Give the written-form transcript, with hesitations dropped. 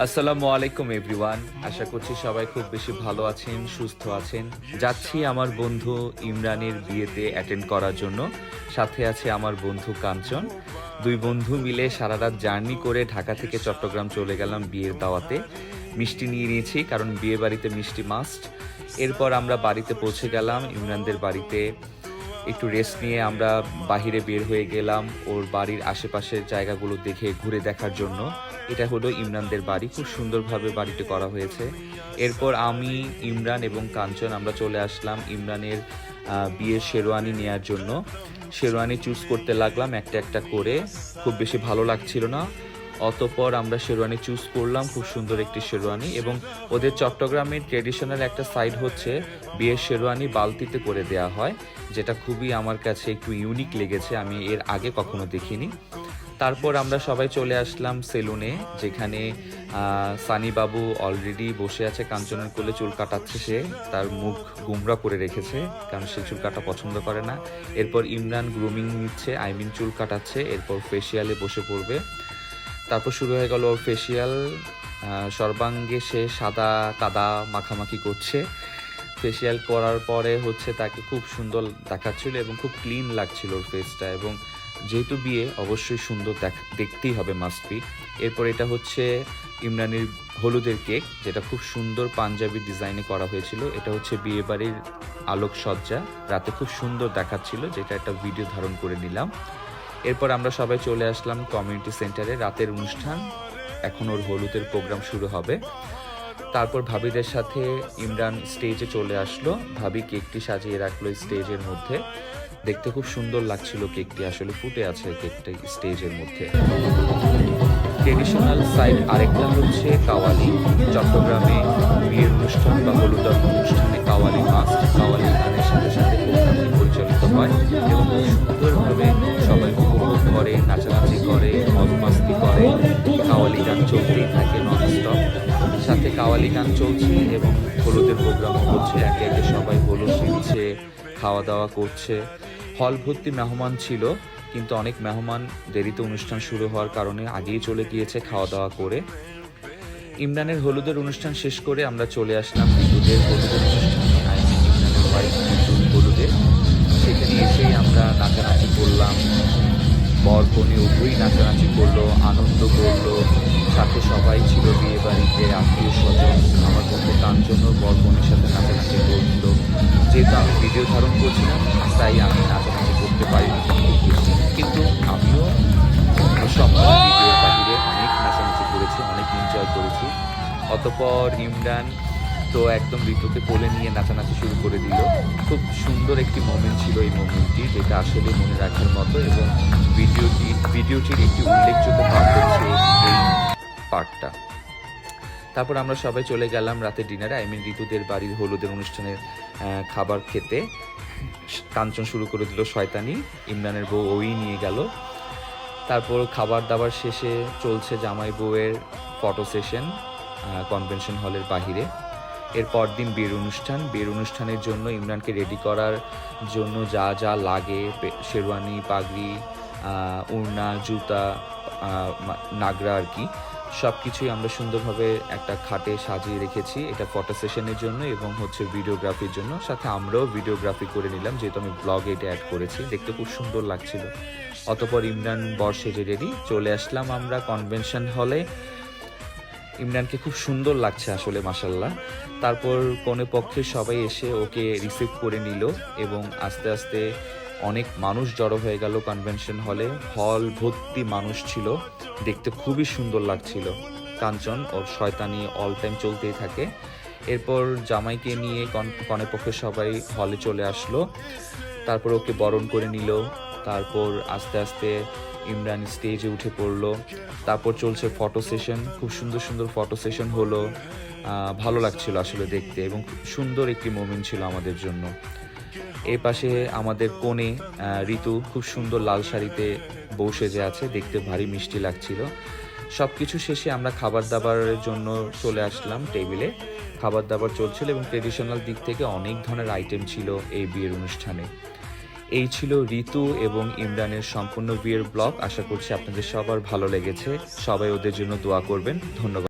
আসসালামু আলাইকুম এভরিওয়ান। আশা করছি সবাই খুব বেশি ভালো আছেন, সুস্থ আছেন। যাচ্ছি আমার বন্ধু ইমরানের বিয়েতে অ্যাটেন্ড করার জন্য। সাথে আছে আমার বন্ধু কাঞ্চন। দুই বন্ধু মিলে সারা রাত জার্নি করে ঢাকা থেকে চট্টগ্রাম চলে গেলাম বিয়ের দাওয়াতে। মিষ্টি নিয়ে নিয়েছি কারণ বিয়ে বাড়িতে মিষ্টি মাস্ট। এরপর আমরা বাড়িতে পৌঁছে গেলাম ইমরানদের বাড়িতে। একটু রেস্ট নিয়ে আমরা বাহিরে বের হয়ে গেলাম ওর বাড়ির আশেপাশের জায়গাগুলো দেখে ঘুরে দেখার জন্য। এটা হলো ইমরানদের বাড়ি, খুব সুন্দরভাবে বাড়িটি করা হয়েছে। এরপর আমি, ইমরান এবং কাঞ্চন আমরা চলে আসলাম ইমরানের বিয়ের শেরওয়ানি নেয়ার জন্য। শেরওয়ানি চুজ করতে লাগলাম একটা একটা করে, খুব বেশি ভালো লাগছিল না। অতঃপর আমরা শেরওয়ানি চুজ করলাম, খুব সুন্দর একটি শেরওয়ানি। এবং ওদের চট্টগ্রামের ট্রেডিশনাল একটা সাইড হচ্ছে বিয়ের শেরওয়ানি বালতিতে করে দেয়া হয়, যেটা খুবই আমার কাছে একটু ইউনিক লেগেছে, আমি এর আগে কখনো দেখিনি। তারপর আমরা সবাই চলে আসলাম সেলুনে, যেখানে সানি বাবু অলরেডি বসে আছে কাঞ্চনের কোলে, চুল কাটাচ্ছে সে। তার মুখ গুমরা করে রেখেছে কারণ সে চুল কাটা পছন্দ করে না। এরপর ইমরান গ্রুমিং নিচ্ছে, চুল কাটাচ্ছে। এরপর ফেসিয়ালে বসে পড়বে। তারপর শুরু হয়ে গেল ওর ফেসিয়াল। সর্বাঙ্গে সে সাদা কাদা মাখামাখি করছে। ফেসিয়াল করার পরে হচ্ছে তাকে খুব সুন্দর দেখাচ্ছিল এবং খুব ক্লিন লাগছিল ওর ফেসটা। এবং যেহেতু বিয়ে, অবশ্যই সুন্দর দেখতেই হবে, মাস্ট বি। এরপর এটা হচ্ছে ইমরানের হলুদের কেক, যেটা খুব সুন্দর পাঞ্জাবি ডিজাইনে করা হয়েছিল। এটা হচ্ছে বিয়ে বাড়ির আলোকসজ্জা, রাতে খুব সুন্দর দেখাচ্ছিল, যেটা একটা ভিডিও ধারণ করে নিলাম। এরপর আমরা সবাই চলে আসলাম কমিউনিটি সেন্টারে, রাতের অনুষ্ঠান। এখন ওর হলুদের প্রোগ্রাম শুরু হবে। তারপর ভাবিদের সাথে ইমরান স্টেজে চলে আসলো। ভাবি কেকটি সাজিয়ে রাখলো স্টেজের মধ্যে। দেখতে খুব সুন্দর লাগছিল কেকটি, আসলে ফুটে আছে কেকটা স্টেজের মধ্যে। ট্রেডিশনাল সাইড আরেকটা হচ্ছে কাওয়ালি। চট্টগ্রামে বিয়ের অনুষ্ঠান বা হলুদার অনুষ্ঠানে কাওয়ালি মাস্ট। কাওয়ালি গানের সাথে সাথে প্রোগ্রামটি পরিচালিত হয় এবং খুব সুন্দরভাবে সবাই উপভোগ করে, নাচানাচি করে, মজমাস্তি করে। কাওয়ালি গান চলতেই থাকে ননস্টপ। সাথে কাওয়ালি গান চলছে এবং হলুদের প্রোগ্রামও হচ্ছে। একে একে সবাই হলুদ দিচ্ছে, খাওয়া দাওয়া করছে। হল ভর্তি মেহমান ছিল, কিন্তু অনেক মেহমান দেরিতে অনুষ্ঠান শুরু হওয়ার কারণে আগেই চলে গিয়েছে খাওয়া দাওয়া করে। ইমরানের হলুদের অনুষ্ঠান শেষ করে আমরা চলে আসলাম ঋতুদের হলুদের অনুষ্ঠানে, ইমরানের ওয়াইফ ঋতুর হলুদে। সেখানে এসেই আমরা নাচানাচি করলাম, বর কনে উভয়ই নাচানাচি করলো, আনন্দ করলো। সাথে সবাই ছিল বিয়ে বাড়িতে, আত্মীয় স্বজন। আমার বন্ধু কাঞ্চনও বর বোনের সাথে নাচানাচি করলো। যেহেতু আমি ভিডিও ধারণ করছিলাম, তাই আমি নাচানাচি করতে পারিনি খুব বেশি, কিন্তু আমিও সম্পূর্ণ ভিডিওর বাহিরে অনেক নাচানাচি করেছি, অনেক এনজয় করেছি। অতপর ইমরান তো একদম ঋতুকে কোলে নিয়ে নাচানাচি শুরু করে দিল। খুব সুন্দর একটি মোমেন্ট ছিল এই মোমেন্টটি, যেটা আসলে মনে রাখার মতো। এবং ভিডিওটির একটি উল্লেখযোগ্য পার্ট হচ্ছে এই পার্টটা। তারপর আমরা সবাই চলে গেলাম রাতে ডিনারে, ঋতুদের বাড়ির হলুদের অনুষ্ঠানের খাবার খেতে। কাঞ্চন শুরু করে দিল শয়তানি, ইমরানের বউ ওই নিয়ে গেল। তারপর খাবার দাবার শেষে চলছে জামাই বউয়ের ফটো সেশন কনভেনশন হলের বাহিরে। এর পরদিন বিয়ের অনুষ্ঠান। বিয়ের অনুষ্ঠানের জন্য ইমরানকে রেডি করার জন্য যা যা লাগে, শেরওয়ানি, পাগড়ি, ওড়না, জুতা, নাগরা আর কি, সব কিছুই আমরা সুন্দরভাবে একটা খাটে সাজিয়ে রেখেছি। এটা ফটো সেশনের জন্য এবং হচ্ছে ভিডিওগ্রাফির জন্য। সাথে আমরাও ভিডিওগ্রাফি করে নিলাম, যেহেতু আমি ব্লগে এটা অ্যাড করেছি। দেখতে খুব সুন্দর লাগছিল। অতপর ইমরান বর সেজে রেডি, চলে আসলাম আমরা কনভেনশন হলে। ইমরানকে খুব সুন্দর লাগছে আসলে, মাশাল্লাহ। তারপর কনে পক্ষে সবাই এসে ওকে রিসিভ করে নিল এবং আস্তে আস্তে অনেক মানুষ জড়ো হয়ে গেল কনভেনশন হলে। হল ভর্তি মানুষ ছিল, দেখতে খুবই সুন্দর লাগছিল। কাঞ্চন ওর শয়তানি অল টাইম চলতেই থাকে। এরপর জামাইকে নিয়ে কনে পক্ষে সবাই হলে চলে আসলো। তারপর ওকে বরণ করে নিল। তারপর আস্তে আস্তে ইমরান স্টেজে উঠে পড়লো। তারপর চলছে ফটো সেশন, খুব সুন্দর সুন্দর ফটো সেশন হলো। ভালো লাগছিল আসলে দেখতে এবং সুন্দর একটি মোমেন্ট ছিল আমাদের জন্য। এই পাশে আমাদের কোণে ঋতু খুব সুন্দর লাল শাড়িতে বউ সেজে আছে, দেখতে ভারী মিষ্টি লাগছিল। সব কিছু শেষে আমরা খাবার দাবারের জন্য চলে আসলাম টেবিলে। খাবার দাবার চলছিল এবং ট্রেডিশনাল দিক থেকে অনেক ধরনের আইটেম ছিল এই বিয়ের অনুষ্ঠানে। এই ছিল ঋতু এবং ইমরানের সম্পূর্ণ বিয়ের ব্লগ। আশা করছি আপনাদের সবার ভালো লেগেছে। সবাই ওদের জন্য দোয়া করবেন। ধন্যবাদ।